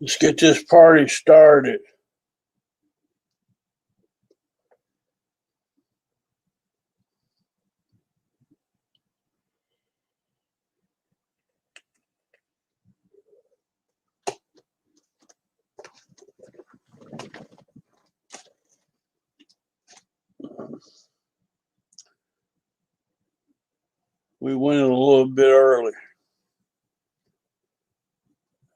Let's get this party started. We went a little bit early.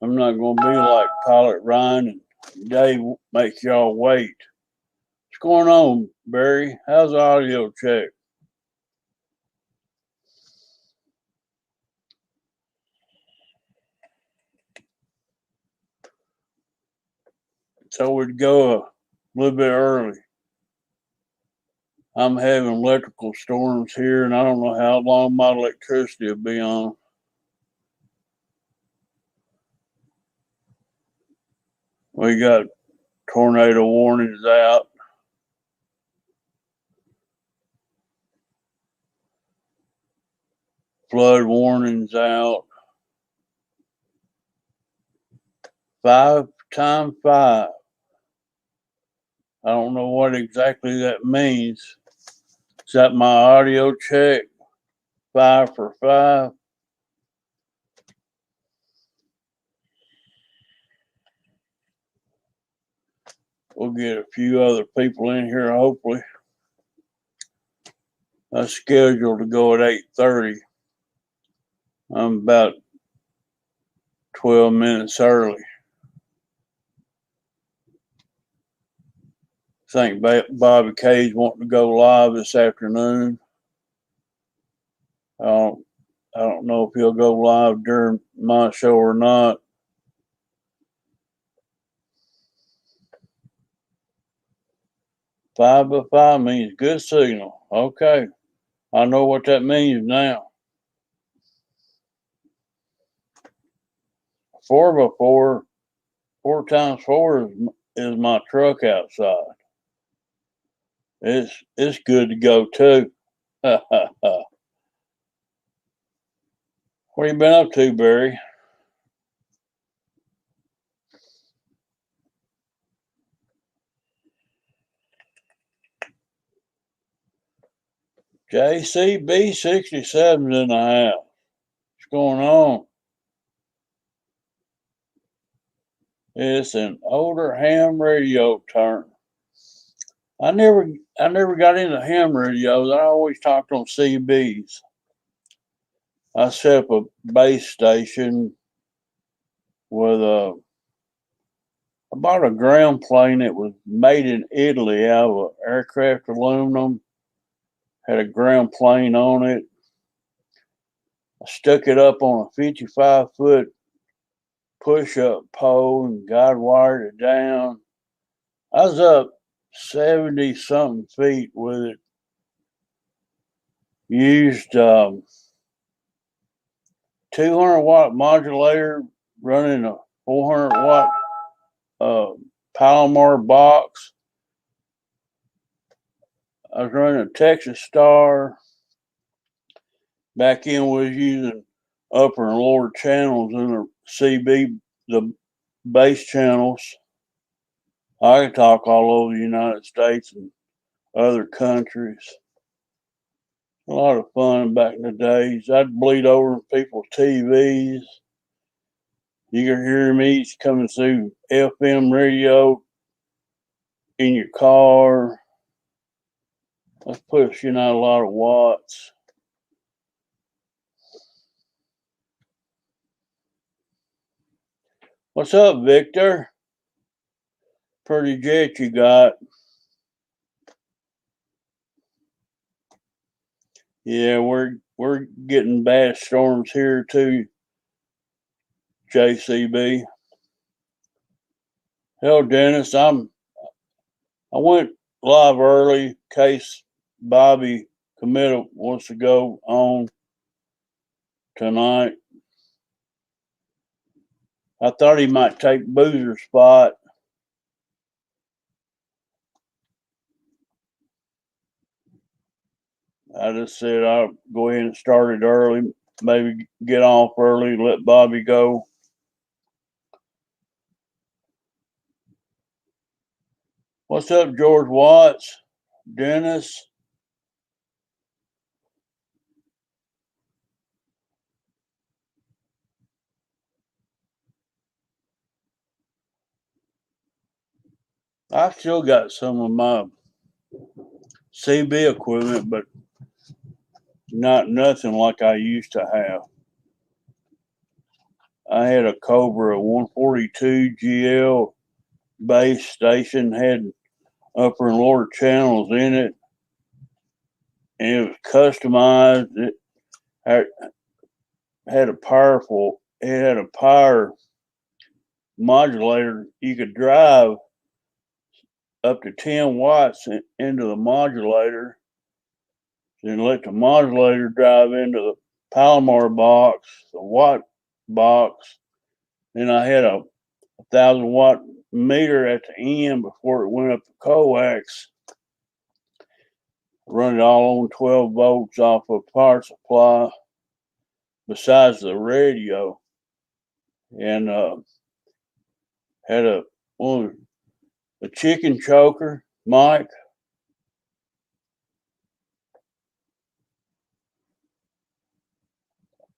I'm not going to be like Pilot Ryan and Dave make y'all wait. What's going on, Barry? How's the audio check? So we'd go a little bit early. I'm having electrical storms here, and I don't know how long my electricity will be on. We got tornado warnings out. Flood warnings out. 5 times 5. I don't know what exactly that means. Is that my audio check? 5 for 5. We'll get a few other people in here, hopefully. I'm scheduled to go at 8:30. I'm about 12 minutes early. I think Bobby K's wanting to go live this afternoon. I don't know if he'll go live during my show or not. Five by 5 means good signal. Okay. I know what that means now. 4 by 4, 4 times 4 is my truck outside. It's good to go too. What you been up to, Barry? JCB 67's in the house. What's going on? It's an older ham radio turn. I never got into ham radios. I always talked on CBs. I set up a base station with I bought a ground plane that was made in Italy out of aircraft aluminum. Had a ground plane on it. I stuck it up on a 55-foot push-up pole and guide wired it down. I was up 70 something feet with it. Used 200-watt modulator running a 400-watt Palomar box. I was running a Texas Star. Back in was using upper and lower channels in the CB, the base channels. I could talk all over the United States and other countries. A lot of fun back in the days. I'd bleed over people's TVs. You could hear me coming through FM radio in your car. That's pushing out a lot of watts. What's up, Victor? Pretty jet you got. Yeah, we're getting bad storms here too, JCB. Hell, Dennis, I went live early in case Bobby Committa wants to go on tonight. I thought he might take Boozer's spot. I just said I'll go ahead and start it early, maybe get off early, let Bobby go. What's up, George Watts? Dennis? I still got some of my CB equipment, but not nothing like I used to have. I had a Cobra 142 GL base station, had upper and lower channels in it, and it was customized. It had a power modulator. You could drive up to 10 watts into the modulator, then let the modulator drive into the Palomar box, the watt box. Then I had a 1,000 watt meter at the end before it went up the coax. Run it all on 12 volts off of power supply besides the radio. And had a chicken choker, Mike.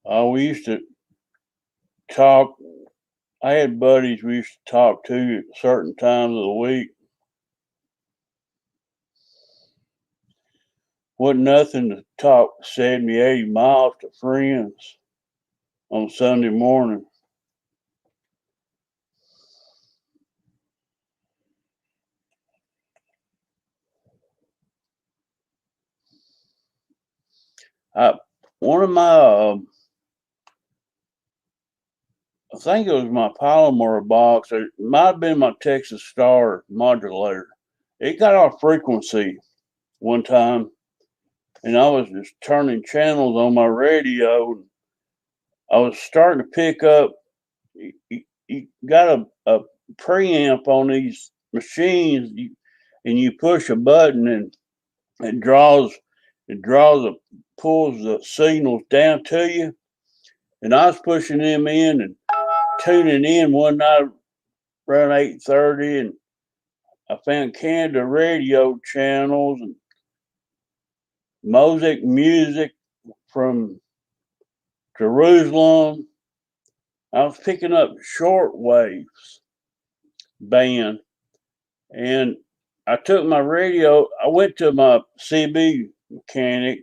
We used to talk. I had buddies we used to talk to at certain times of the week. Wasn't nothing to talk 70, 80 miles to friends on Sunday morning. One of my, I think it was my Palomar box. It might have been my Texas Star modulator. It got off frequency one time, and I was just turning channels on my radio. I was starting to pick up. You got a preamp on these machines, and you push a button, and it pulls the signals down to you. And I was pushing them in and tuning in one night around 8:30, and I found Canada radio channels and Mosaic music from Jerusalem. I was picking up short waves band, and I took my radio. I went to my CB mechanic,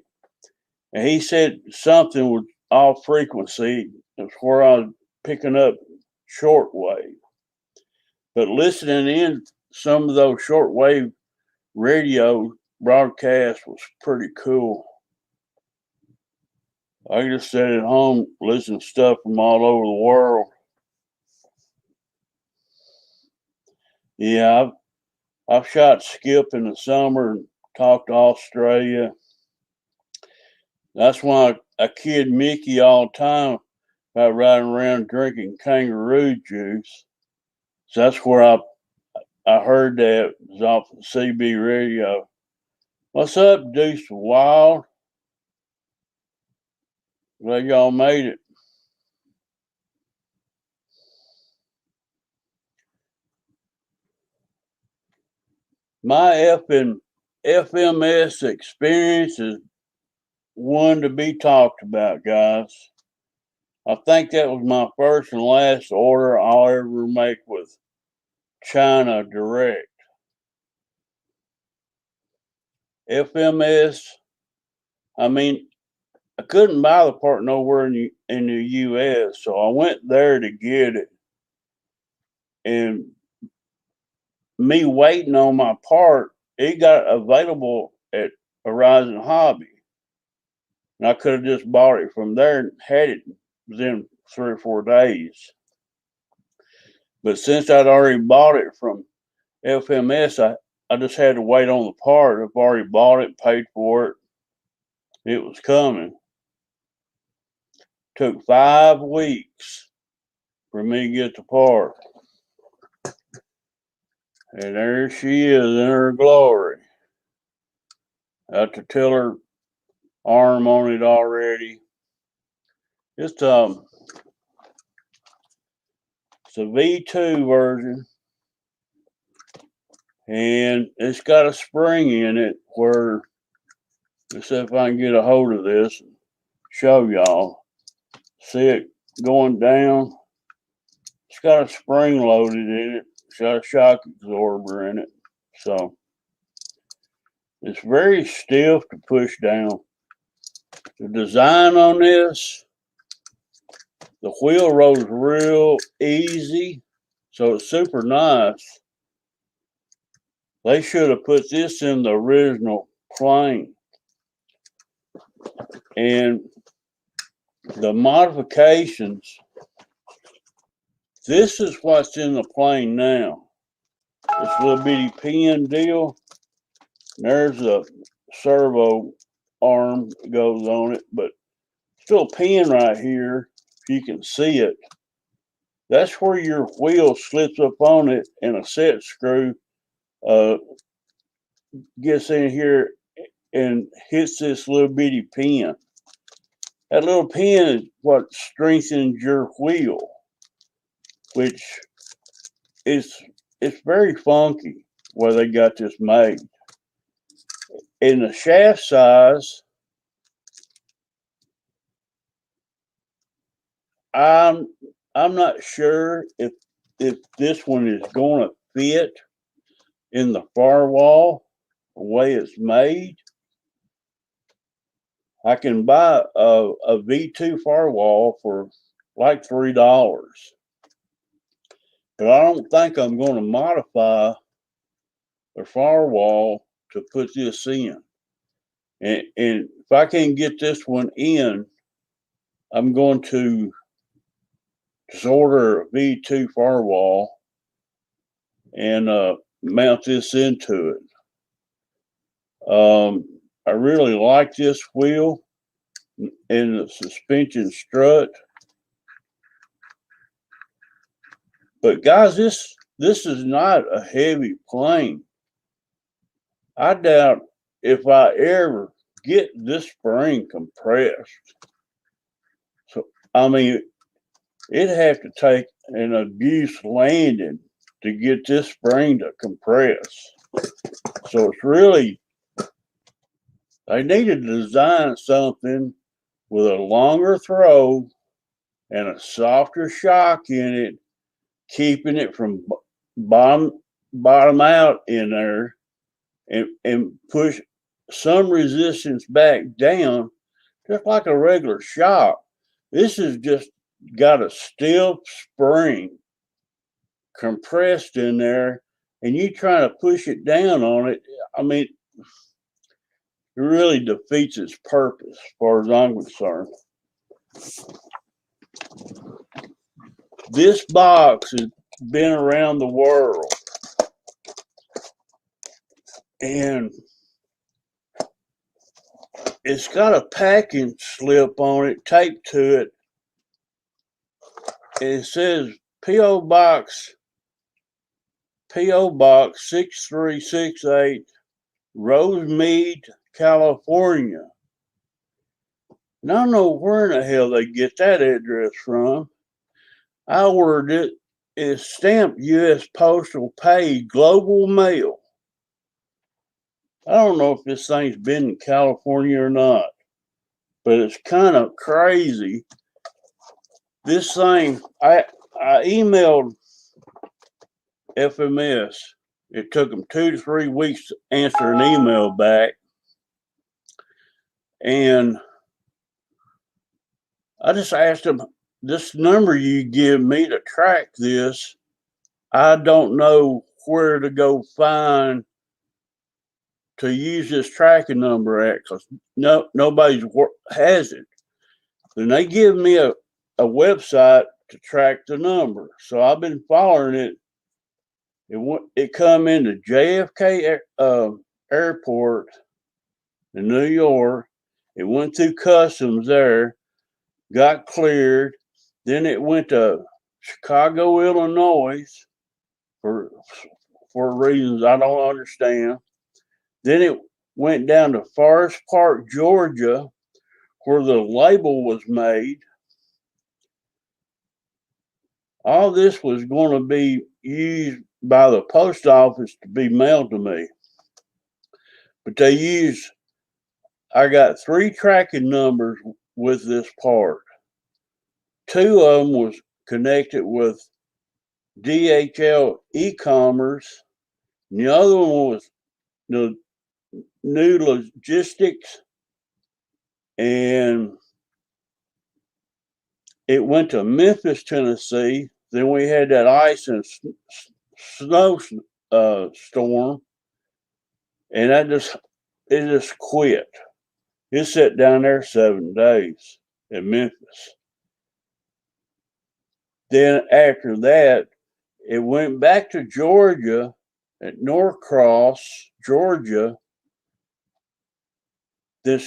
and he said something was off frequency. That's where I was picking up shortwave. But listening in some of those shortwave radio broadcasts was pretty cool. I just sat at home listening to stuff from all over the world. Yeah, I've shot skip in the summer and talked to Australia. That's why I kid Mickey all the time about riding around drinking kangaroo juice. So that's where I heard that. It was off the CB radio. What's up, Deuce Wild? Glad y'all made it. My FMS experience is one to be talked about, guys. I think that was my first and last order I'll ever make with China Direct. FMS, I mean, I couldn't buy the part nowhere in the US, so I went there to get it. And me waiting on my part, it got available at Horizon Hobby. And I could have just bought it from there and had it within 3 or 4 days. But since I'd already bought it from FMS, I just had to wait on the part. I've already bought it, paid for it. It was coming. Took 5 weeks for me to get the part. And there she is in her glory. Got the tiller arm on it already. It's a V2 version. and it's got a spring in it where, let's see if I can get a hold of this and show y'all. See it going down? It's got a spring loaded in it. It's got a shock absorber in it. So it's very stiff to push down. The design on this, the wheel rolls real easy, so it's super nice. They should have put this in the original plane. And the modifications, this is what's in the plane now. This little bitty pin deal. There's a servo arm that goes on it, but still a pin right here. If you can see it, that's where your wheel slips up on it, and a set screw gets in here and hits this little bitty pin. That little pin is what strengthens your wheel, which is it's very funky where they got this made. In the shaft size, I'm not sure if this one is going to fit in the firewall the way it's made. I can buy a V2 firewall for like $3, but I don't think I'm going to modify the firewall to put this in. And if I can't get this one in, I'm going to just order a V2 firewall and mount this into it. I really like this wheel and the suspension strut. But guys, this is not a heavy plane. I doubt if I ever get this spring compressed. So I mean, it'd have to take an abuse landing to get this spring to compress. So it's really, they need to design something with a longer throw and a softer shock in it, keeping it from bottom out in there, and push some resistance back down, just like a regular shock. This has just got a stiff spring compressed in there, and you trying to push it down on it. I mean, it really defeats its purpose, as far as I'm concerned. This box has been around the world, and it's got a packing slip on it, taped to it. It says P.O. Box 6368, Rosemead, California. Now, I don't know where in the hell they get that address from. I ordered it. It's stamped U.S. Postal Paid Global Mail. I don't know if this thing's been in California or not, but it's kind of crazy. This thing, I emailed FMS. It took them 2 to 3 weeks to answer an email back. And I just asked them, this number you give me to track this, I don't know where to go find to use this tracking number at, because nobody has it. Then they give me a website to track the number. So I've been following it. It come into JFK Airport in New York. It went through customs there, got cleared. Then it went to Chicago, Illinois, for reasons I don't understand. Then it went down to Forest Park, Georgia, where the label was made. All this was going to be used by the post office to be mailed to me. But I got 3 tracking numbers with this part. 2 of them was connected with DHL e-commerce. And the other one was the new logistics, and it went to Memphis, Tennessee. Then we had that ice and snow storm, and it just quit. It sat down there 7 days in Memphis. Then after that, it went back to Georgia at Norcross, Georgia. Then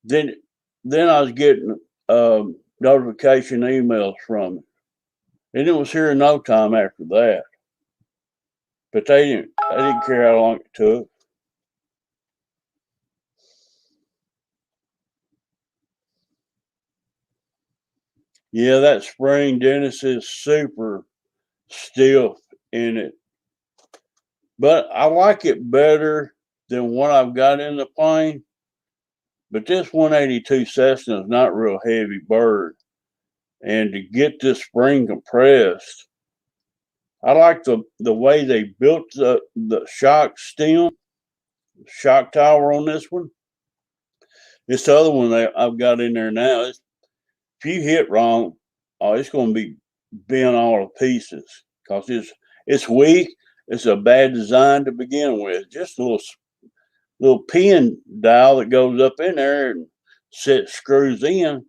I was getting notification emails from it. And it was here in no time after that. But they didn't care how long it took. Yeah, that spring Dennis is super stiff in it. But I like it better than what I've got in the plane. But this 182 Cessna is not real heavy bird. And to get this spring compressed, I like the way they built the shock tower on this one. This other one I've got in there now, if you hit wrong, it's going to be bent all to pieces because it's weak. It's a bad design to begin with. Just a little pin dial that goes up in there and screws in.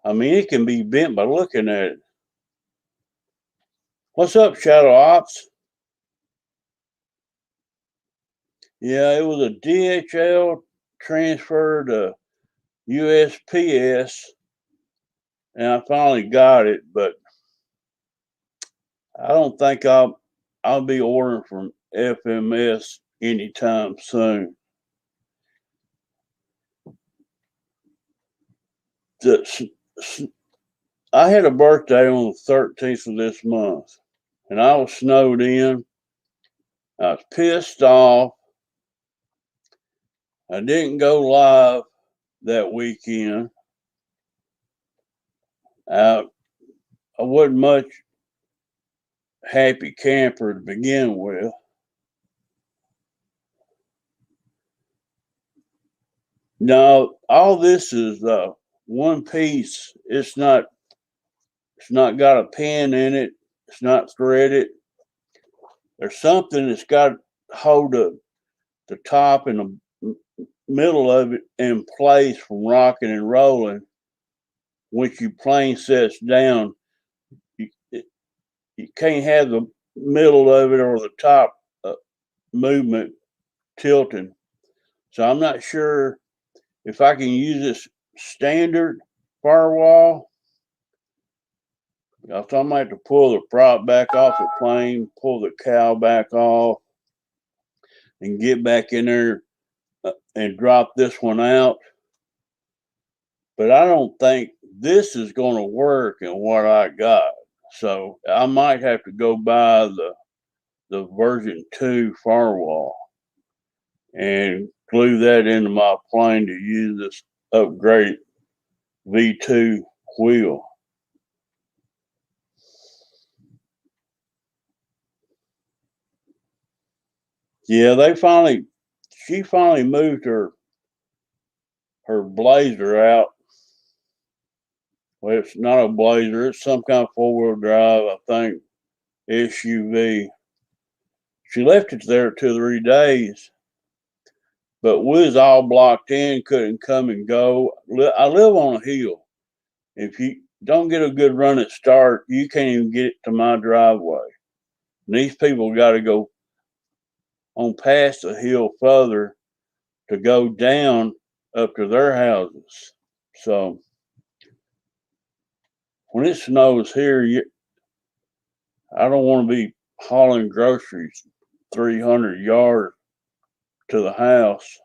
I mean, it can be bent by looking at it. What's up, Shadow Ops? Yeah, it was a DHL transfer to USPS, and I finally got it, but I don't think I'll be ordering from FMS anytime soon. I had a birthday on the 13th of this month, and I was snowed in. I was pissed off. I didn't go live that weekend. I wasn't much happy camper to begin with. Now, all this is one piece. It's not got a pin in it. It's not threaded. There's something that's got hold of the top and the middle of it in place from rocking and rolling. Once your plane sets down, you can't have the middle of it or the top movement tilting. So I'm not sure if I can use this standard firewall. So I might have to pull the prop back off the plane, pull the cowl back off, and get back in there and drop this one out. But I don't think this is going to work in what I got. So I might have to go buy the version 2 firewall and glue that into my plane to use this upgraded V2 wheel. Yeah, she finally moved her Blazer out. Well, it's not a Blazer, it's some kind of 4-wheel drive, I think, SUV. She left it there 2 or 3 days, but we was all blocked in, couldn't come and go. I live on a hill. If you don't get a good run at start, you can't even get to my driveway. And these people got to go on past the hill further to go down up to their houses. So when it snows here, I don't want to be hauling groceries 300 yards to the house.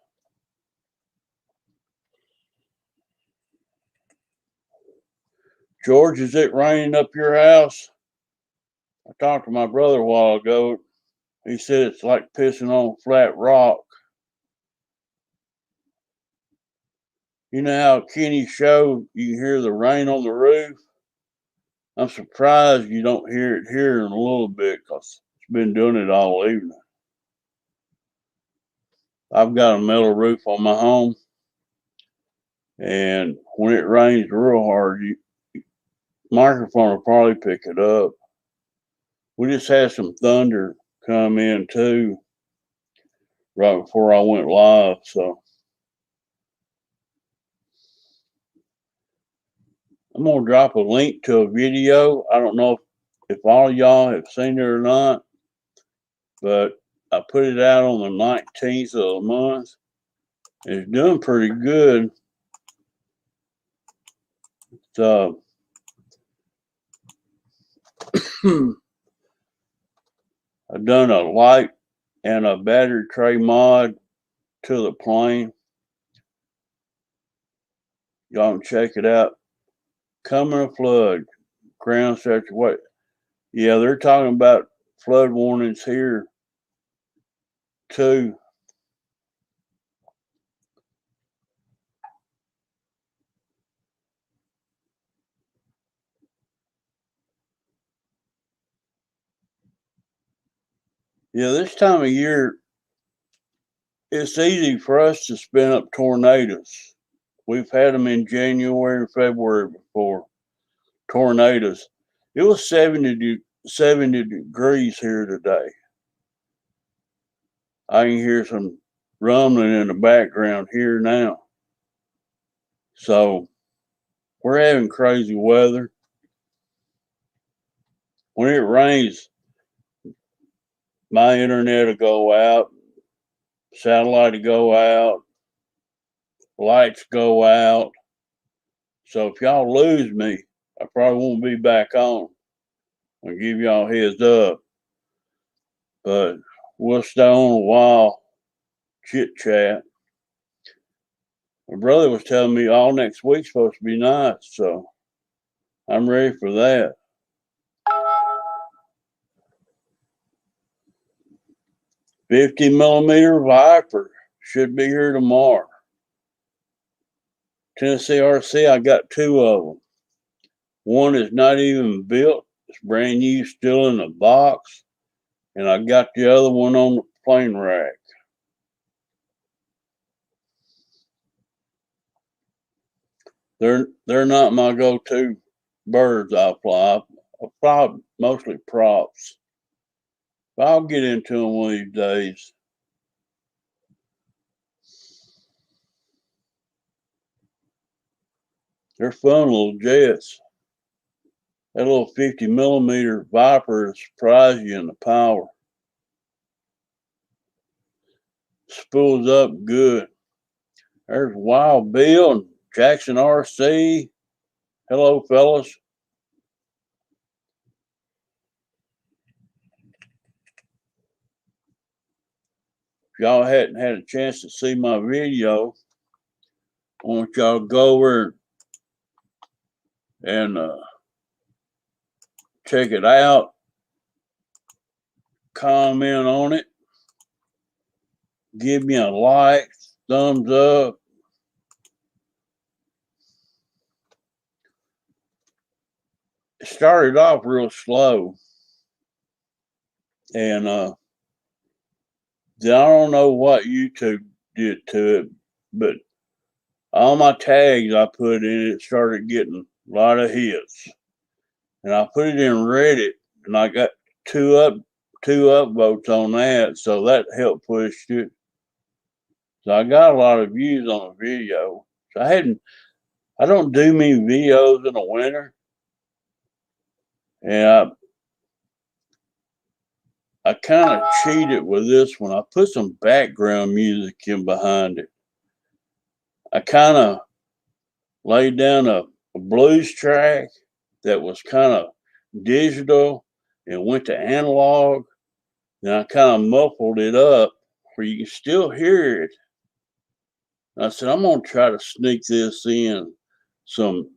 George, is it raining up your house? I talked to my brother a while ago. He said it's like pissing on flat rock. You know how Kenny show you can hear the rain on the roof? I'm surprised you don't hear it here in a little bit because it's been doing it all evening. I've got a metal roof on my home, and when it rains real hard, microphone will probably pick it up. We just had some thunder come in too right before I went live, so I'm gonna drop a link to a video. I don't know if all of y'all have seen it or not, but I put it out on the 19th of the month. It's doing pretty good. So I've done a light and a battery tray mod to the plane. Y'all can check it out. Coming a flood, ground search. What? Yeah, they're talking about flood warnings here too. Yeah, this time of year, it's easy for us to spin up tornadoes. We've had them in January and February before. Tornadoes. It was 70 degrees here today. I can hear some rumbling in the background here now. So we're having crazy weather. When it rains, my internet will go out, satellite will go out, lights go out. So if y'all lose me, I probably won't be back on. I'll give y'all a heads up. But we'll stay on a while, chit chat. My brother was telling me all next week's supposed to be nice, so I'm ready for that. .50mm Viper should be here tomorrow. Tennessee RC, I got two of them. One is not even built. It's brand new, still in the box. And I got the other one on the plane rack. They're not my go-to birds I fly. I fly mostly props. But I'll get into them one of these days. They're fun little jets. That little .50mm Viper will surprise you in the power. Spools up good. There's Wild Bill and Jackson RC. Hello, fellas. If y'all hadn't had a chance to see my video, I want y'all to go over and check it out. Comment on it. Give me a like, thumbs up. It started off real slow. And I don't know what YouTube did to it, but all my tags I put in it started getting a lot of hits. And I put it in Reddit, and I got two upvotes on that, so that helped push it. So I got a lot of views on the video. So I don't do many videos in the winter, and I kind of cheated with this one. I put some background music in behind it. I kind of laid down a blues track that was kind of digital and went to analog. And I kind of muffled it up where you can still hear it. And I said, I'm going to try to sneak this in. Some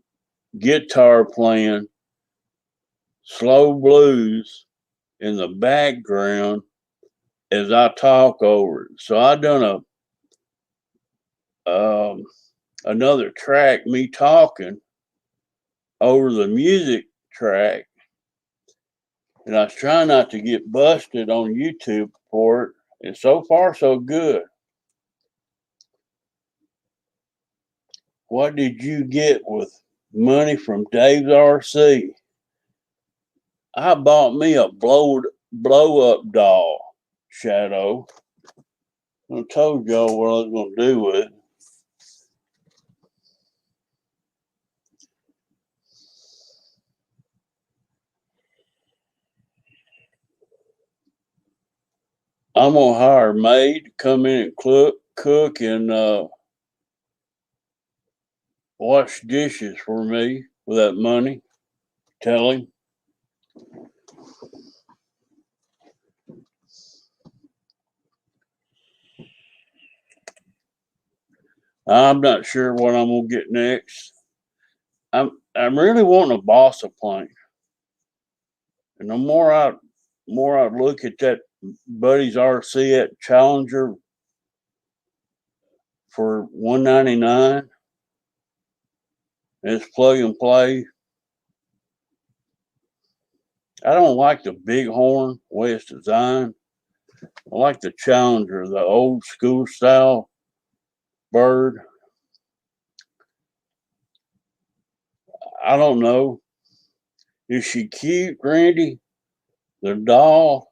guitar playing, slow blues, in the background as I talk over it. So I done another track, me talking over the music track, and I was trying not to get busted on YouTube for it. And so far, so good. What did you get with money from Dave's RC? I bought me a blow up doll, Shadow. I told y'all what I was going to do with it. I'm going to hire a maid to come in and cook and wash dishes for me with that money. Tell him. I'm not sure what I'm going to get next. I'm really wanting a Bossa plane. And the more I look at that Buddy's RC at Challenger for $199, and it's plug and play. I don't like the big horn way it's designed. I like the Challenger, the old school style bird. I don't know. Is she cute, Randy? The doll?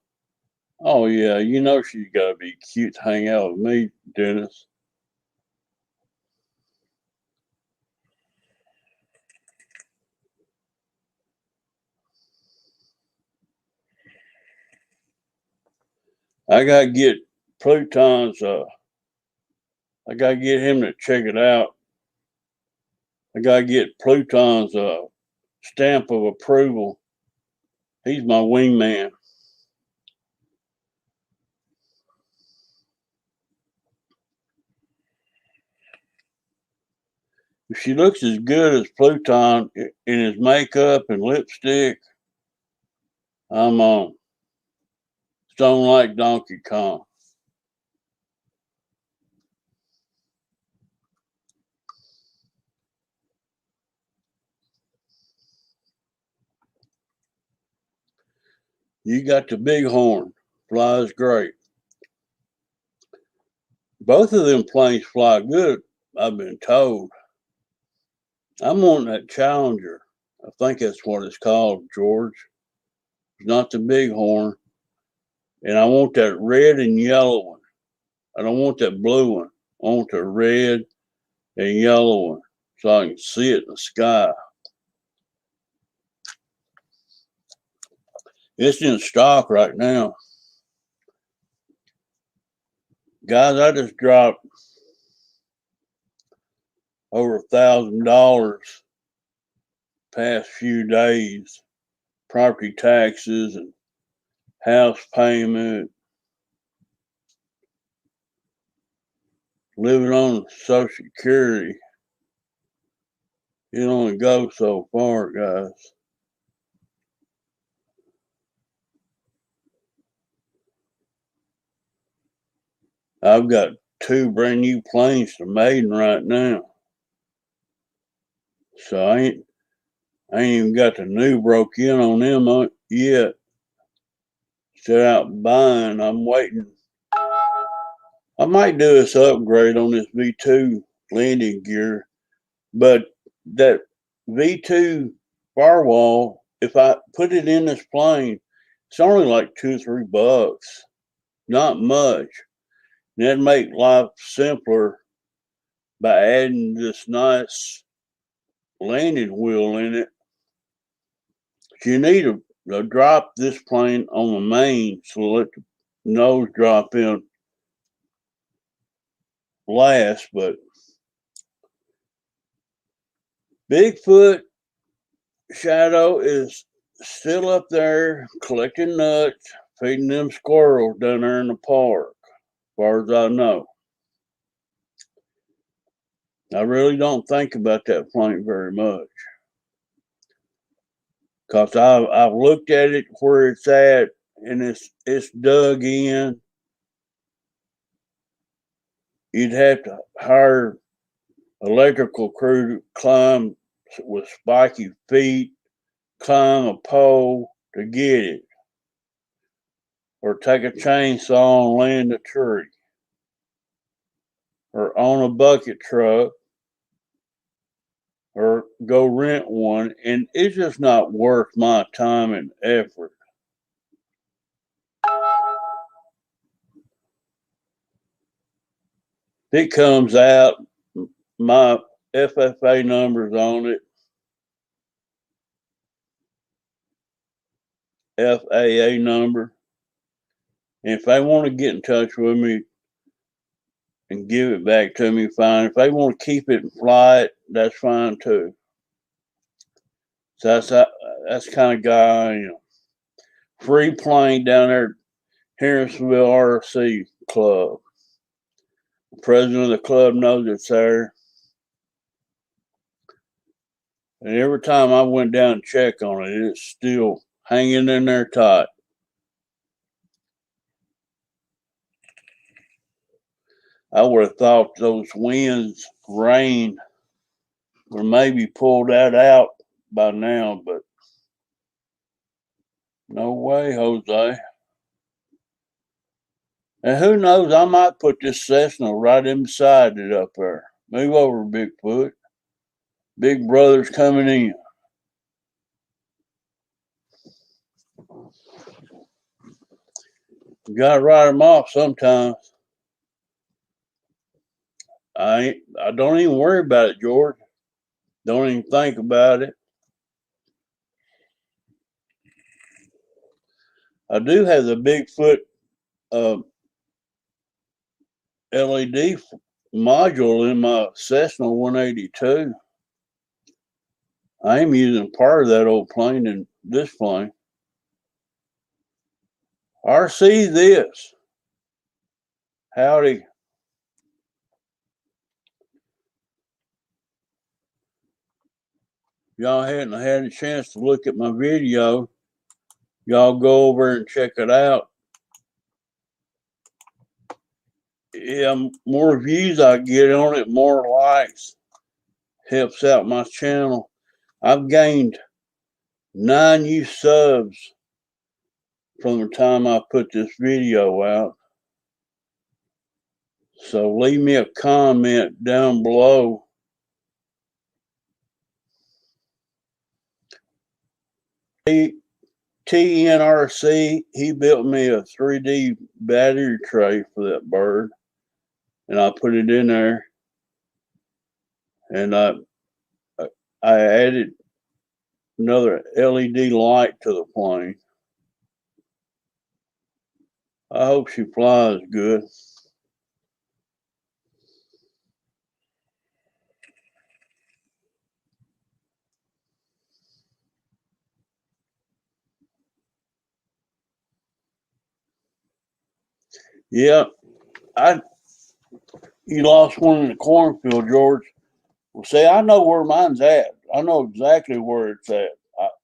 Oh yeah, you know she's gotta be cute to hang out with me, Dennis. I gotta get Pluton's I gotta get him to check it out. I gotta get Pluton's stamp of approval. He's my wingman. If she looks as good as Pluton in his makeup and lipstick, I'm on. Stone like Donkey Kong. You got the big horn. Flies great. Both of them planes fly good, I've been told. I'm on that Challenger. I think that's what it's called, George. It's not the big horn. And I want that red and yellow one. I don't want that blue one. I want the red and yellow one so I can see it in the sky. It's in stock right now. Guys, I just dropped over $1,000 past few days. Property taxes and house payment. Living on Social Security. It only goes so far, guys. I've got 2 brand new planes to Maiden right now. So I ain't even got the new broke in on them yet. Set out buying. I'm waiting. I might do this upgrade on this V2 landing gear, but that V2 firewall, if I put it in this plane, it's only like $2 or $3. Not much. And that'd make life simpler by adding this nice landing wheel in it. You need to drop this plane on the main, so let the nose drop in last. But Bigfoot Shadow is still up there collecting nuts, feeding them squirrels down there in the park, as far as I know. I really don't think about that plane very much. Because I've looked at it where it's at, and it's dug in. You'd have to hire electrical crew to climb with spiky feet, climb a pole to get it, or take a chainsaw and land a tree, or own a bucket truck, or go rent one, and it's just not worth my time and effort. It comes out, my FFA number's on it, FAA number. And if they want to get in touch with me and give it back to me, fine. If they want to keep it and fly it, that's fine too. So that's the kind of guy I am. Free plane down there, Harrisonville RC Club. The president of the club knows it's there. And every time I went down and check on it, it's still hanging in there tight. I would have thought those winds, rain, would maybe pull that out by now, but no way, Jose. And who knows, I might put this Cessna right inside it up there. Move over, Bigfoot. Big brother's coming in. You gotta write them off sometimes. I don't even worry about it, George. Don't even think about it. I do have the Bigfoot LED module in my Cessna 182. I am using part of that old plane in this plane. RC this. Howdy. Y'all hadn't had a chance to look at my video, y'all go over and check it out. Yeah, more views I get on it, more likes, helps out my channel. I've gained 9 new subs from the time I put this video out. So leave me a comment down below. TNRC, he built me a 3D battery tray for that bird, and I put it in there, and I added another LED light to the plane. I hope she flies good. Yeah, you lost one in the cornfield, George. Well, see, I know where mine's at. I know exactly where it's at.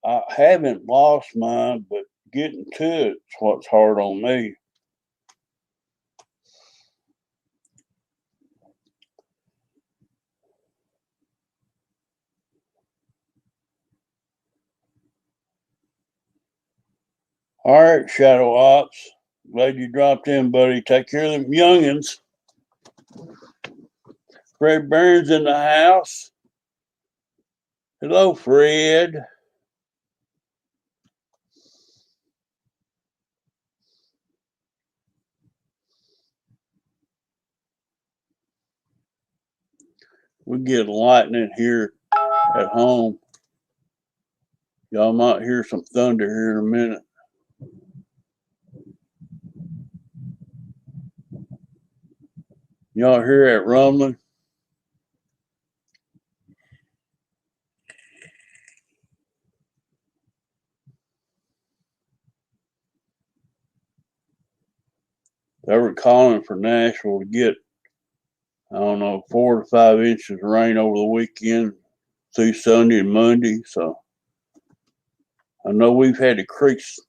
I haven't lost mine, but getting to it's what's hard on me. All right, Shadow Ops. Glad you dropped in, buddy. Take care of them youngins. Fred Burns in the house. Hello, Fred. We get lightning here at home. Y'all might hear some thunder here in a minute. Y'all hear that rumbling? They were calling for Nashville to get, I don't know, 4 to 5 inches of rain over the weekend through Sunday and Monday. So I know we've had the creeks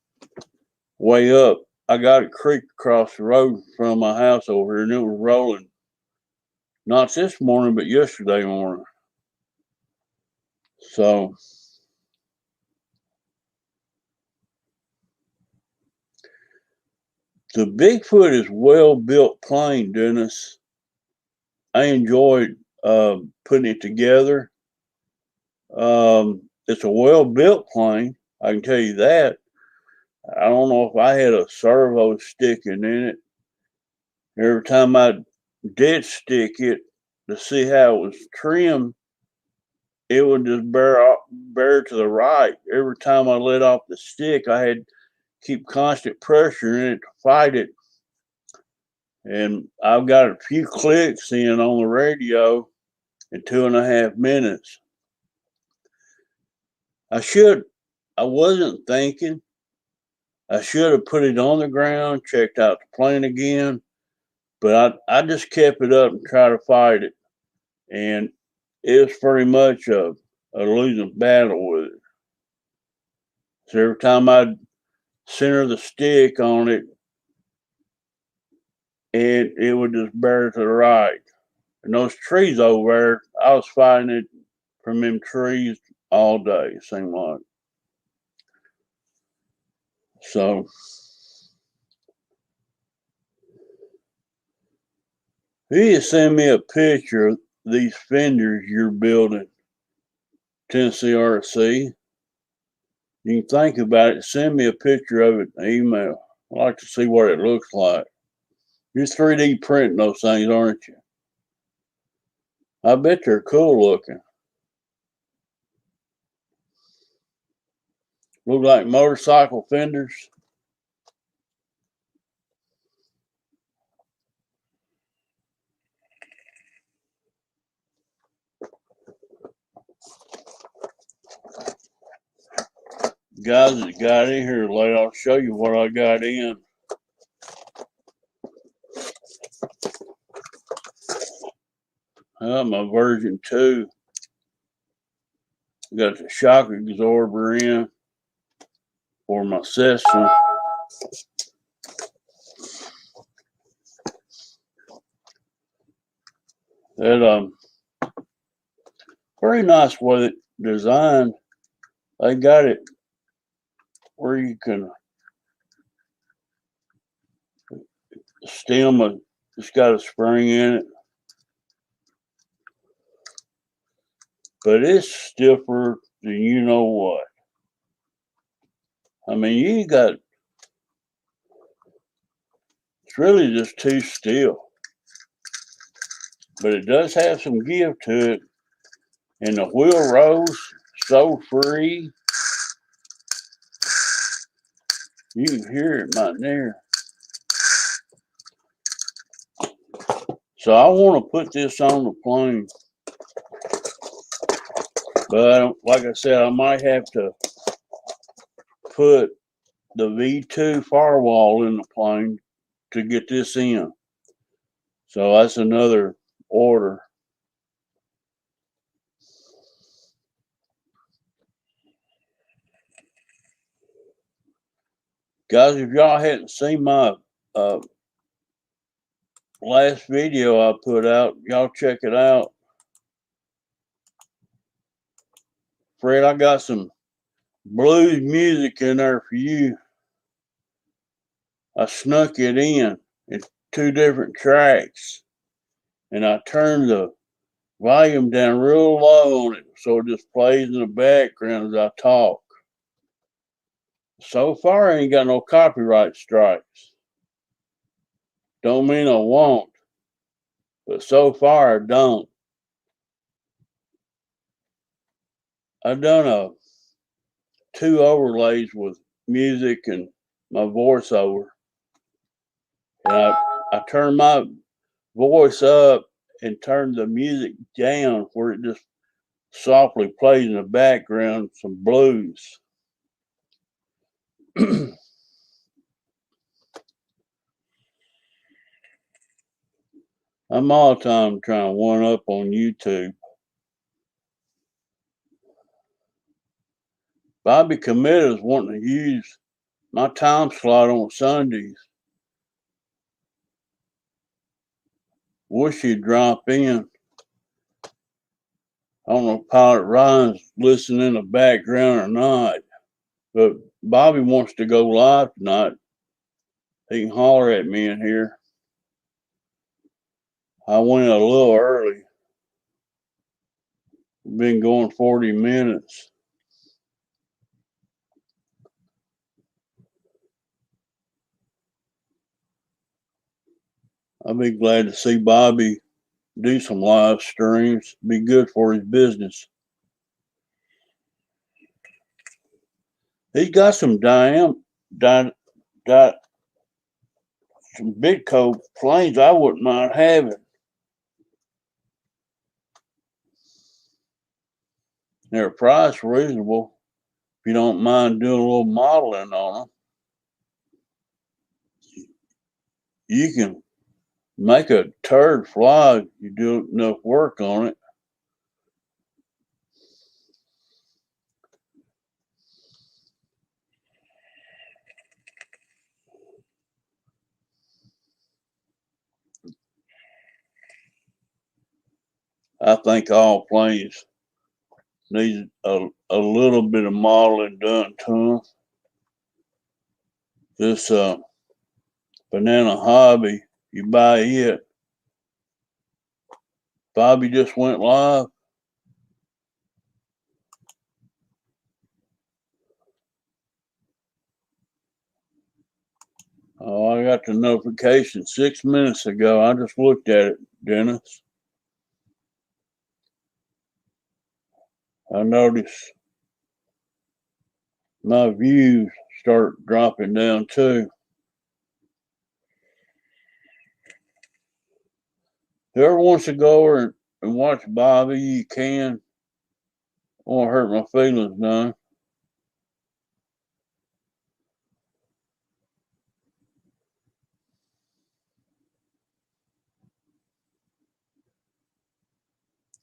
way up. I got a creek across the road from my house over here, and it was rolling. Not this morning, but yesterday morning. So the Bigfoot is well-built plane, Dennis. I enjoyed putting it together. It's a well-built plane, I can tell you that. I don't know if I had a servo sticking in it. Every time I did stick it to see how it was trimmed, it would just bear to the right. Every time I let off the stick, I had to keep constant pressure in it to fight it. And I've got a few clicks in on the radio in 2.5 minutes. I wasn't thinking. I should have put it on the ground, checked out the plane again, but I just kept it up and tried to fight it. And it was pretty much a losing battle with it. So every time I'd center the stick on it, it would just bear to the right. And those trees over there, I was fighting it from them trees all day, it seemed like. So you just send me a picture of these fenders you're building, Tennessee RC. You can think about it, send me a picture of it in email. I'd like to see what it looks like. You're 3D printing those things, aren't you? I bet they're cool looking. Look like motorcycle fenders. Guys that got in here late, I'll show you what I got in. My version 2. Got the shock absorber in for my Cessna. That very nice way it designed. They got it where you can stem it's got a spring in it. But it's stiffer than you know what. I mean, it's really just too still. But it does have some give to it. And the wheel rolls so free. You can hear it right there. So I want to put this on the plane. But like I said, I might have to put the V2 firewall in the plane to get this in. So that's another order. Guys, if y'all hadn't seen my last video I put out, y'all check it out. Fred, I got some blues music in there for you. I snuck it in 2 different tracks, and I turned the volume down real low on it so it just plays in the background as I talk. So far, I ain't got no copyright strikes. Don't mean I won't, but so far I don't. I've done 2 overlays with music and my voiceover. And I turned my voice up and turned the music down where it just softly plays in the background some blues. I'm all the time trying to one up on YouTube. Bobby Committa's wanting to use my time slot on Sundays. Wish he'd drop in. I don't know if Pilot Ryan's listening in the background or not, but Bobby wants to go live tonight. He can holler at me in here. I went a little early. Been going 40 minutes. I'll be glad to see Bobby do some live streams. Be good for his business. He's got some some Bitco planes I wouldn't mind having. They're price reasonable if you don't mind doing a little modeling on them. You can make a turd fly. You do enough work on it. I think all planes need a little bit of modeling done to them. This Banana Hobby, you buy it. Bobby just went live. Oh, I got the notification 6 minutes ago. I just looked at it, Dennis. I noticed my views start dropping down too. Whoever wants to go over and watch Bobby, you can. I won't hurt my feelings none.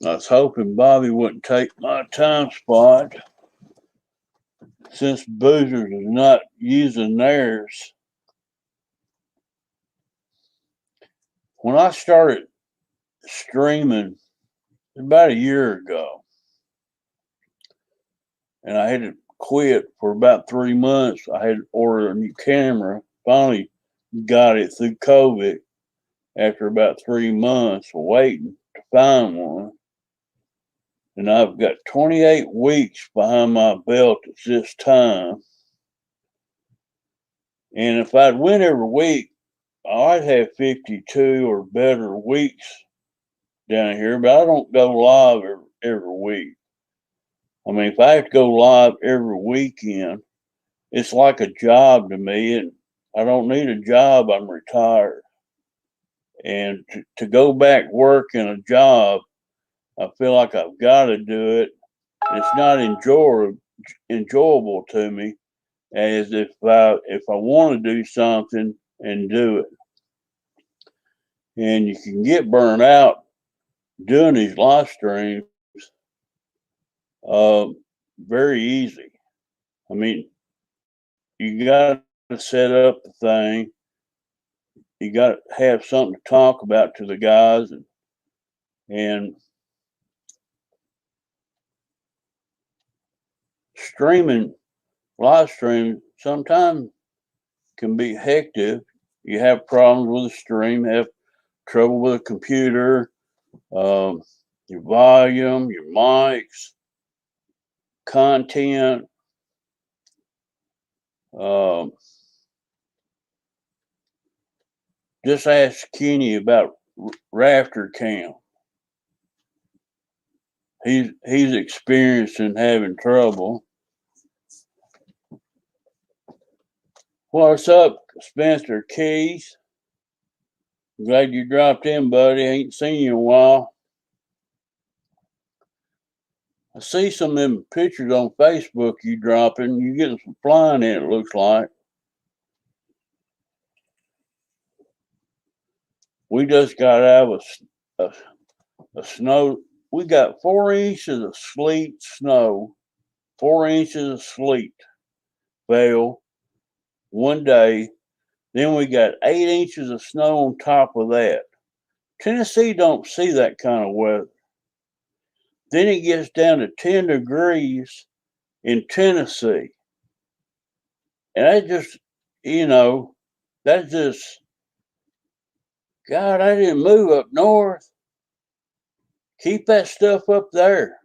I was hoping Bobby wouldn't take my time spot since Boozers is not using theirs. When I started streaming about a year ago, and I had to quit for about 3 months. I had to order a new camera. Finally got it through COVID after about 3 months of waiting to find one. And I've got 28 weeks behind my belt at this time. And if I'd win every week, I'd have 52 or better weeks down here, but I don't go live every week. I mean, if I have to go live every weekend, it's like a job to me, and I don't need a job. I'm retired. And to go back working a job, I feel like I've got to do it. It's not enjoyable to me as if I want to do something and do it. And you can get burned out doing these live streams very easy. I mean, you got to set up the thing. You got to have something to talk about to the guys, and streaming, live stream, sometimes can be hectic. You have problems with the stream, have trouble with the computer, your volume, your mics, content. Um, just ask Kenny about Rafter Cam. He's experienced in having trouble. What's up, Spencer Keys? Glad you dropped in, buddy. Ain't seen you in a while. I see some of them pictures on Facebook you dropping. You getting some flying in, it looks like. We just got out of a snow. We got 4 inches of sleet snow, 4 inches of sleet fell one day. Then we got 8 inches of snow on top of that. Tennessee don't see that kind of weather. Then it gets down to 10 degrees in Tennessee. And that just, that's just, God, I didn't move up north. Keep that stuff up there.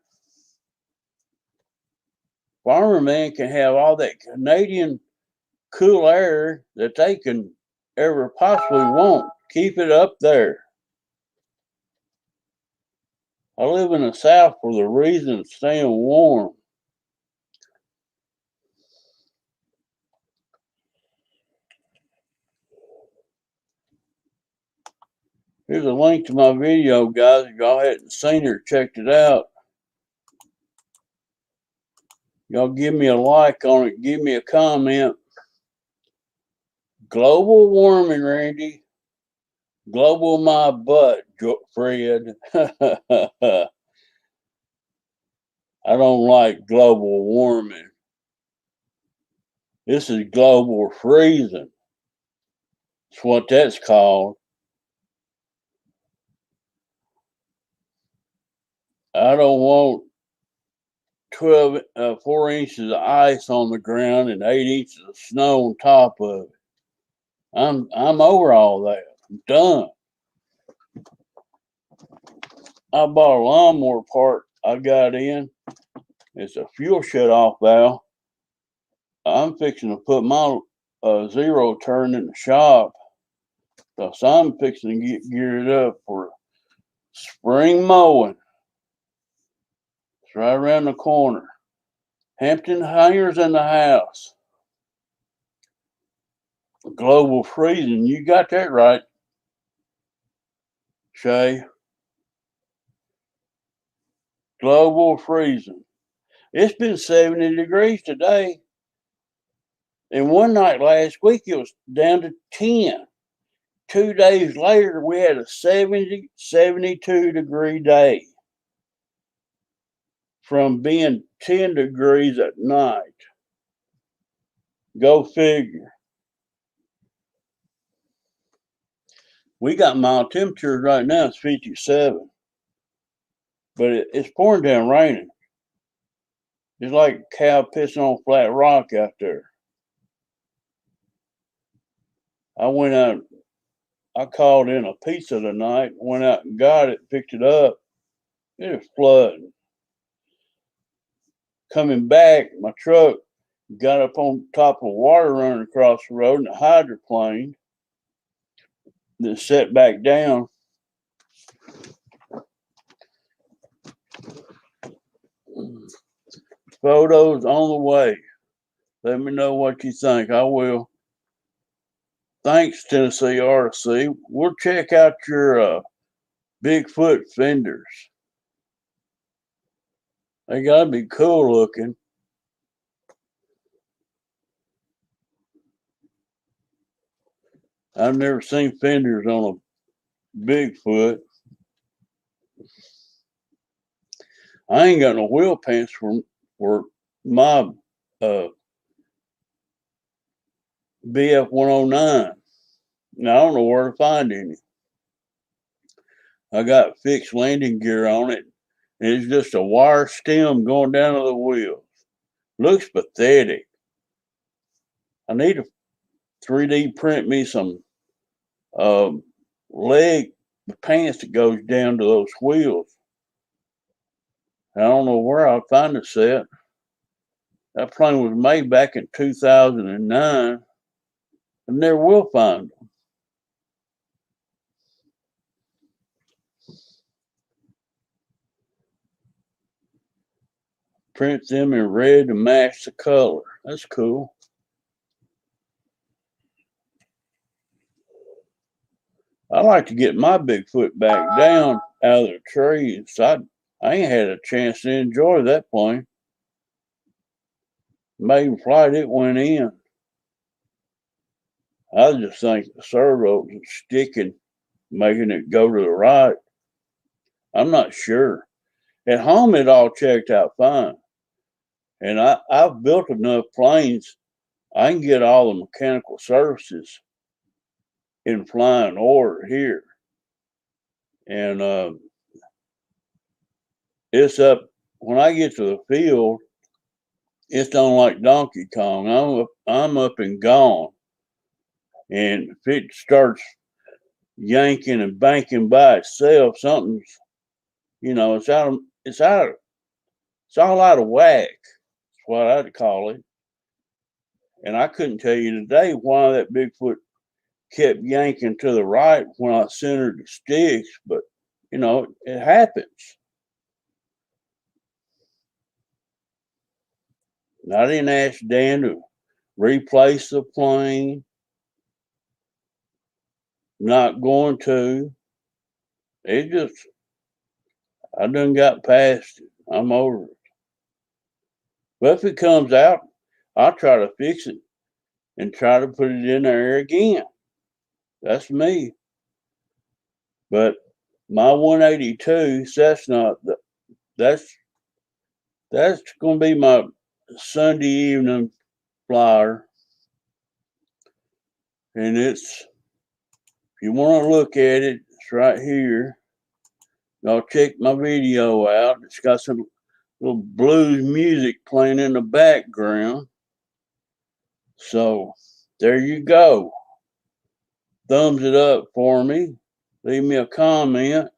Farmer man can have all that Canadian cool air that they can ever possibly want. Keep it up there. I live in the South for the reason of staying warm. Here's a link to my video, guys. If y'all hadn't seen it or checked it out, y'all give me a like on it. Give me a comment. Global warming, Randy. Global my butt, Fred. I don't like global warming. This is global freezing. That's what that's called. I don't want 4 inches of ice on the ground and 8 inches of snow on top of it. I'm over all that. I'm done. I bought a lawnmower part I got in. It's a fuel shut-off valve. I'm fixing to put my zero turn in the shop. So I'm fixing to get geared up for spring mowing. It's right around the corner. Hampton hangers in the house. Global freezing. You got that right, Shay. Global freezing. It's been 70 degrees today. And one night last week, it was down to 10. 2 days later, we had a 72 degree day from being 10 degrees at night. Go figure. We got mild temperatures right now. It's 57. But it's pouring down raining. It's like a cow pissing on flat rock out there. I went out, I called in a pizza tonight, went out and got it, picked it up. It was flooding. Coming back, my truck got up on top of water running across the road in a hydroplane. Then set back down. Photos on the way. Let me know what you think. I will. Thanks, Tennessee RC. We'll check out your Bigfoot fenders. They gotta be cool looking. I've never seen fenders on a Bigfoot. I ain't got no wheel pants for my BF 109. Now, I don't know where to find any. I got fixed landing gear on it. And it's just a wire stem going down to the wheels. Looks pathetic. I need to 3D print me some leg pants that goes down to those wheels. I don't know where I'll find the set. That plane was made back in 2009. I never will find them. Print them in red to match the color. That's cool. I like to get my Bigfoot back down out of the trees. I ain't had a chance to enjoy that plane. Maiden flight, it went in. I just think the servo was sticking, making it go to the right. I'm not sure. At home, it all checked out fine. And I've built enough planes I can get all the mechanical services in flying order here. And it's up, when I get to the field, it's done like Donkey Kong. I'm up and gone. And if it starts yanking and banking by itself, something's, it's it's all out of whack. That's what I'd call it. And I couldn't tell you today why that Bigfoot kept yanking to the right when I centered the sticks, but it happens. And I didn't ask Dan to replace the plane. Not going to. It just, I done got past it. I'm over it. But if it comes out, I'll try to fix it and try to put it in there again. That's me. But my 182 Cessna, that's going to be my Sunday evening flyer. And if you want to look at it, it's right here. Y'all check my video out. It's got some little blues music playing in the background. So there you go. Thumbs it up for me. Leave me a comment.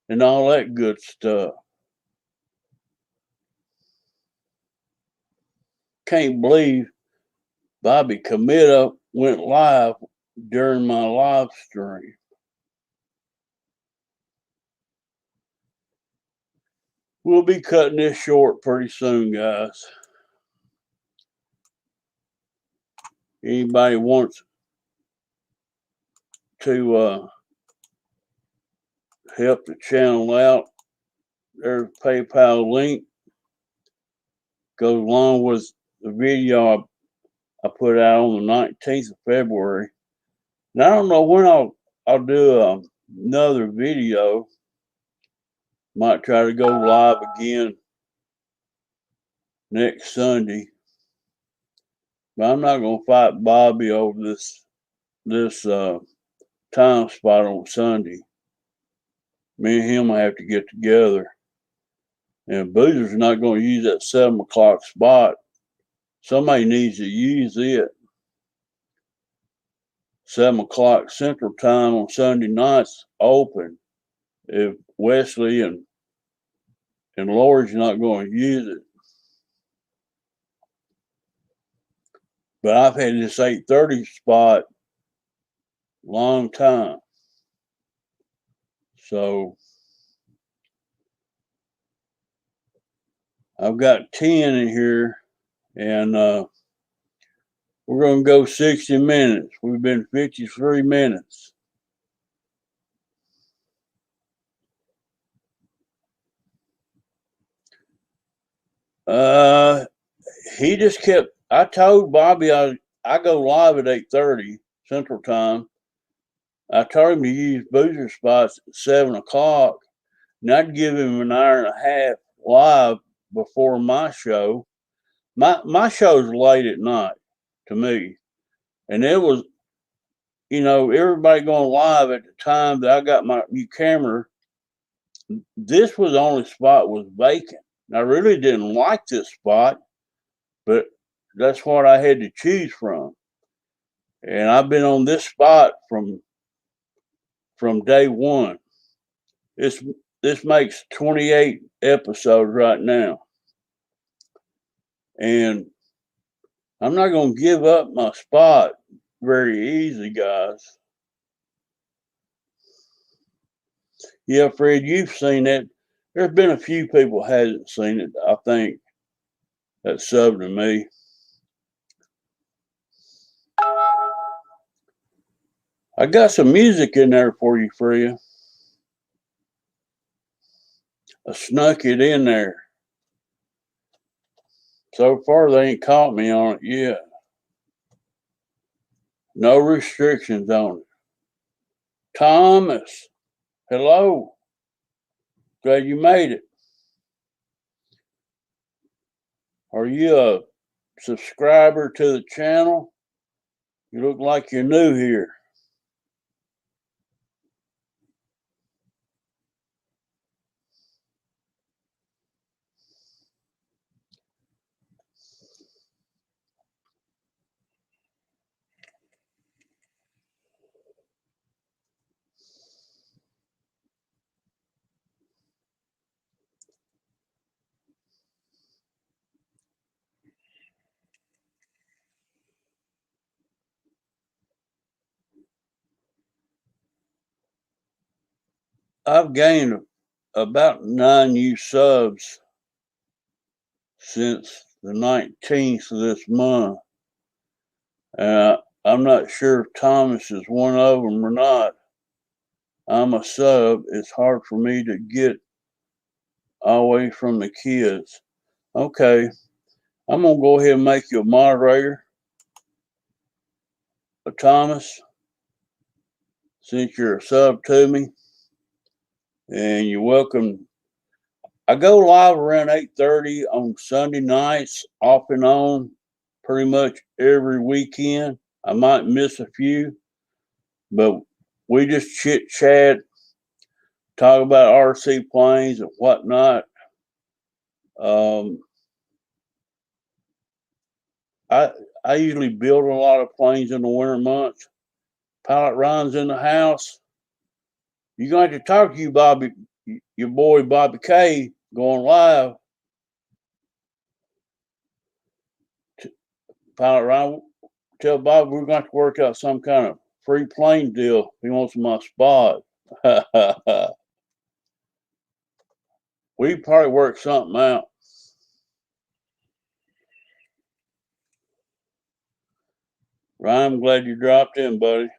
And all that good stuff. Can't believe Bobby Committa went live during my live stream. We'll be cutting this short pretty soon, guys. Anybody wants to help the channel out, there's a PayPal link. Goes along with the video I put out on the 19th of February. And I don't know when I'll do another video. Might try to go live again next Sunday. But I'm not going to fight Bobby over this time spot on Sunday. Me and him will have to get together. And Boozer's not going to use that 7 o'clock spot. Somebody needs to use it. 7 o'clock Central Time on Sunday nights open. If Wesley and Lori's not going to use it. But I've had this 8:30 spot long time. So I've got 10 in here, and we're going to go 60 minutes. We've been 53 minutes. He just kept, I told Bobby I go live at 8:30 Central Time. I told him to use Boozer spots at 7 o'clock, and I'd give him an hour and a half live before my show. My show's late at night to me. And it was, everybody going live at the time that I got my new camera. This was the only spot was vacant. I really didn't like this spot, but that's what I had to choose from. And I've been on this spot from day one. This makes 28 episodes right now. And I'm not going to give up my spot very easy, guys. Yeah, Fred, you've seen it. There's been a few people hasn't seen it, I think, that subbed to me. I got some music in there for you, Freya. I snuck it in there. So far, they ain't caught me on it yet. No restrictions on it. Thomas, hello. Glad you made it. Are you a subscriber to the channel? You look like you're new here. I've gained about 9 new subs since the 19th of this month. I'm not sure if Thomas is one of them or not. I'm a sub. It's hard for me to get away from the kids. Okay, I'm going to go ahead and make you a moderator, Thomas, since you're a sub to me. And you're welcome. I go live around 8:30 on Sunday nights, off and on, pretty much every weekend. I might miss a few, but we just chit chat, talk about RC planes and whatnot. I usually build a lot of planes in the winter months. Pilot Ron's in the house. You're going to have to talk to you, Bobby, your boy Bobby K, going live. Pilot Ron, tell Bobby we're going to work out some kind of free plane deal. He wants my spot. We probably work something out. Ryan, I'm glad you dropped in, buddy.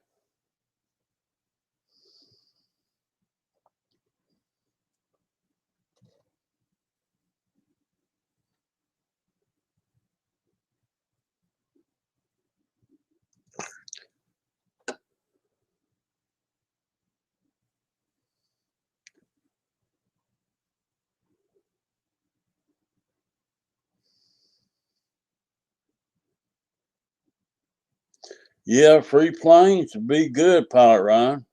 Yeah, free planes would be good, Pilot Ryan.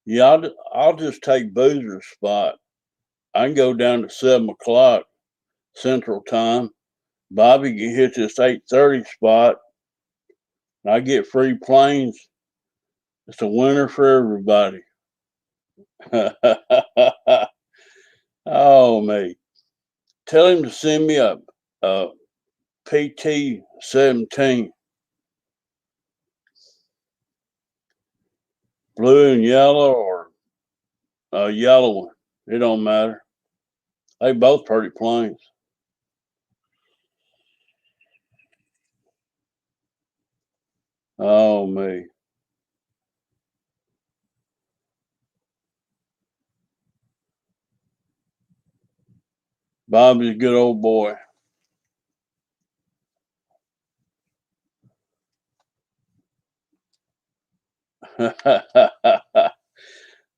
Yeah, I'll just take Boozer's spot. I can go down to 7 o'clock Central Time. Bobby can hit this 8:30 spot. And I get free planes. It's a winner for everybody. Oh, mate. Tell him to send me a PT-17. Blue and yellow or a yellow one. It don't matter. They both pretty planes. Oh, me. Bobby's a good old boy.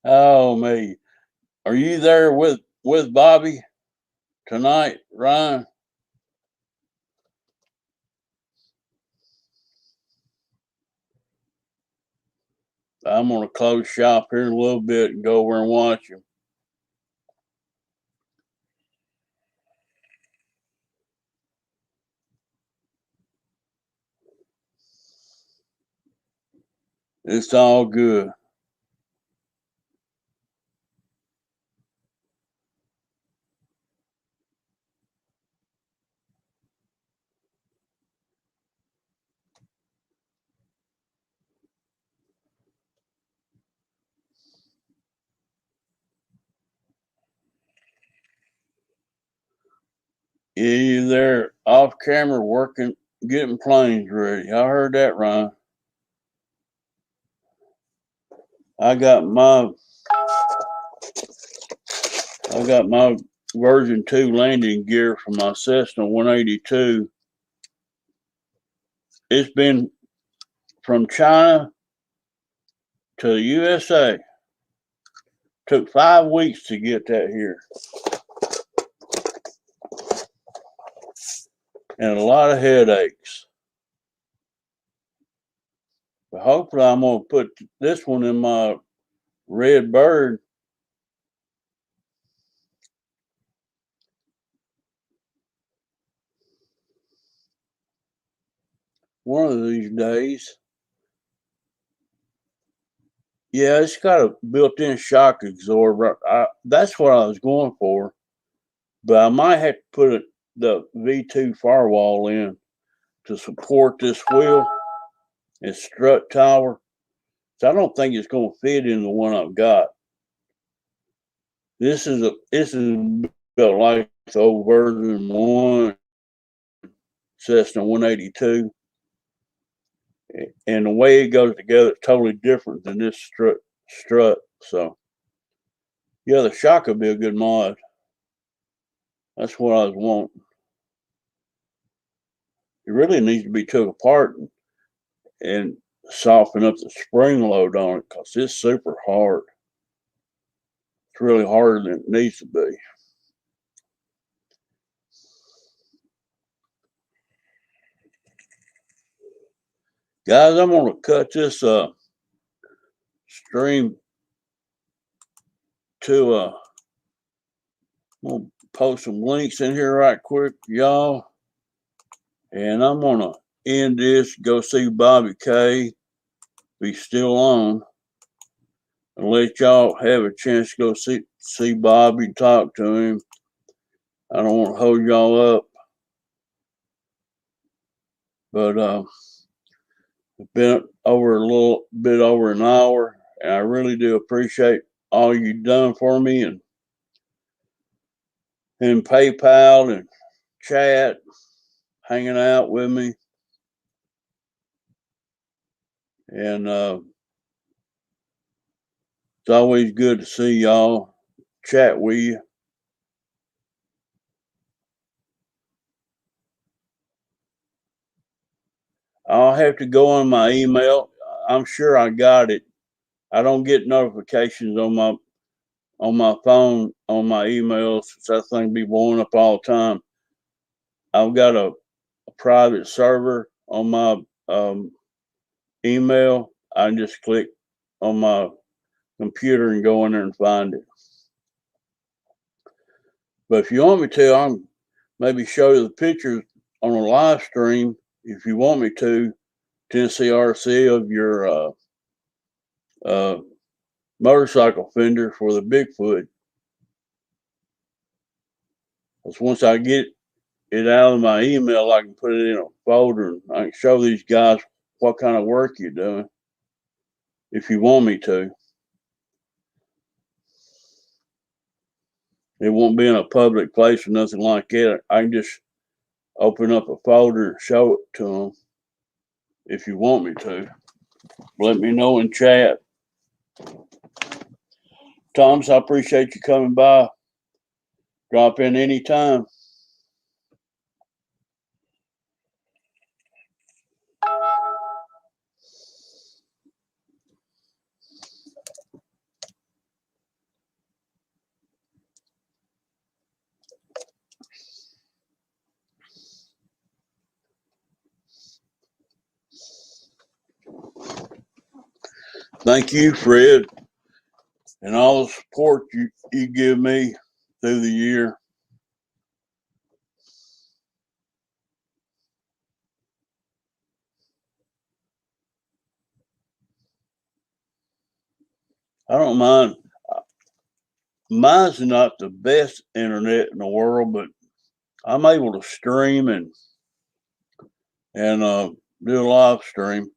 Oh, me. Are you there with Bobby tonight, Ryan? I'm going to close shop here in a little bit and go over and watch him. It's all good. Yeah, you there off camera working, getting planes ready. I heard that, Ryan. I got my version 2 landing gear from my Cessna 182. It's been from China to the USA. Took 5 weeks to get that here. and a lot of headaches. But hopefully I'm going to put this one in my red bird. One of these days. Yeah, it's got a built-in shock absorber. That's what I was going for, but I might have to put the V2 firewall in to support this wheel and strut tower. So I don't think it's going to fit in the one I've got. This is built like the old version 1 Cessna 182, and the way it goes together is totally different than this strut. So yeah, the shock would be a good mod. That's what I was wanting. It really needs to be took apart and soften up the spring load on it because it's super hard. It's really harder than it needs to be. Guys, I'm going to cut this stream to I'm going to post some links in here right quick, y'all. And I'm going to end this, go see Bobby K, be still on, and let y'all have a chance to go see Bobby, talk to him. I don't want to hold y'all up, but it's been over a little bit over an hour, and I really do appreciate all you've done for me and PayPal and chat, hanging out with me. And it's always good to see y'all, chat with you. I'll have to go on my email. I'm sure I got it. I don't get notifications on my phone, on my emails. That thing be blowing up all the time. I've got a private server on my email. I can just click on my computer and go in there and find it. But if you want me to, I'll maybe show you the pictures on a live stream if you want me to, Tennessee RC, of your motorcycle fender for the Bigfoot. Because once I get it out of my email, I can put it in a folder and I can show these guys what kind of work you're doing if you want me to. It won't be in a public place or nothing like that. I can just open up a folder and show it to them if you want me to. Let me know in chat. Thomas, I appreciate you coming by. Drop in anytime. Thank you, Fred, and all the support you give me through the year. I don't mind. Mine's not the best internet in the world, but I'm able to stream and do a live stream.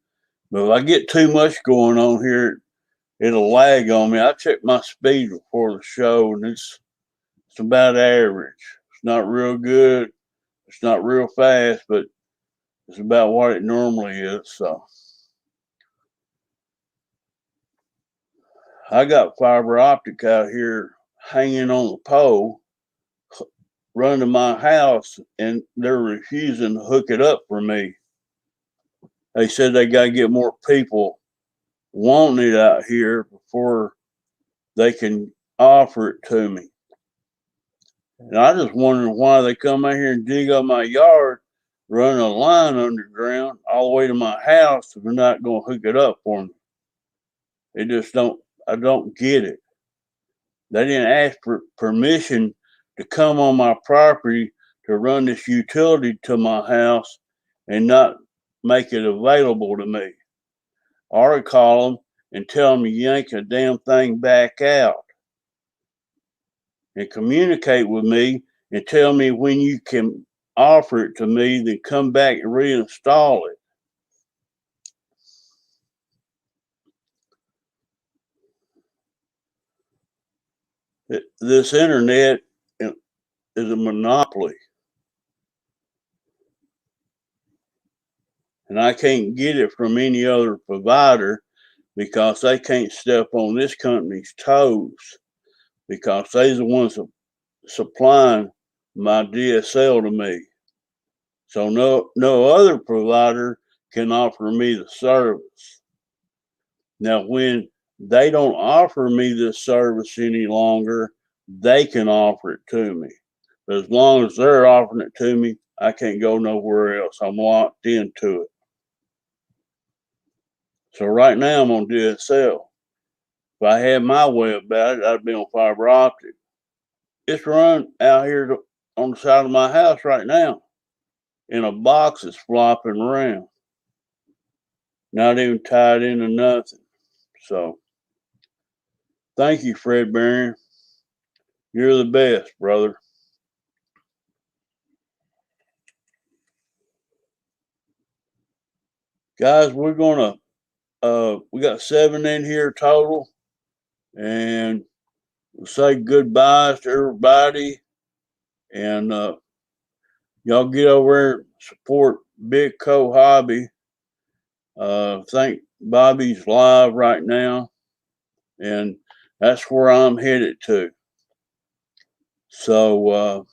But if I get too much going on here, it'll lag on me. I check my speed before the show, and it's about average. It's not real good. It's not real fast, but it's about what it normally is. So I got fiber optic out here hanging on the pole, run to my house, and they're refusing to hook it up for me. They said they got to get more people wanting it out here before they can offer it to me. And I just wondering why they come out here and dig up my yard running a line underground all the way to my house if they're not going to hook it up for me. It just don't, I don't get it. They didn't ask for permission to come on my property to run this utility to my house and not make it available to me. Or call them and tell them to yank a damn thing back out and communicate with me and tell me when you can offer it to me, then come back and reinstall it. This internet is a monopoly, and I can't get it from any other provider because they can't step on this company's toes because they're the ones supplying my DSL to me. So no other provider can offer me the service. Now, when they don't offer me this service any longer, they can offer it to me. But as long as they're offering it to me, I can't go nowhere else. I'm locked into it. So right now I'm on DSL. If I had my way about it, I'd be on fiber optic. It's run out here on the side of my house right now in a box that's flopping around, not even tied into nothing. So thank you, Fred Barron. You're the best, brother. Guys, we're gonna we got 7 in here total, and we'll say goodbyes to everybody. And y'all get over there and support Big Co Hobby. I think Bobby's live right now, and that's where I'm headed to. So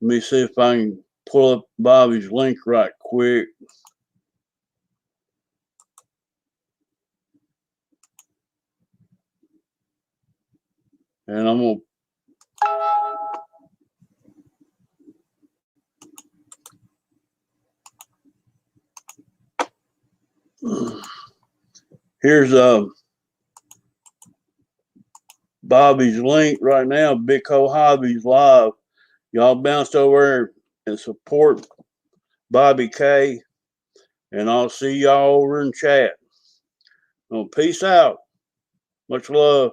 let me see if I can pull up Bobby's link right quick. And I'm going to, here's Bobby's link right now. Big Co Hobby's live. Y'all bounce over and support Bobby K. And I'll see y'all over in chat. Well, peace out. Much love.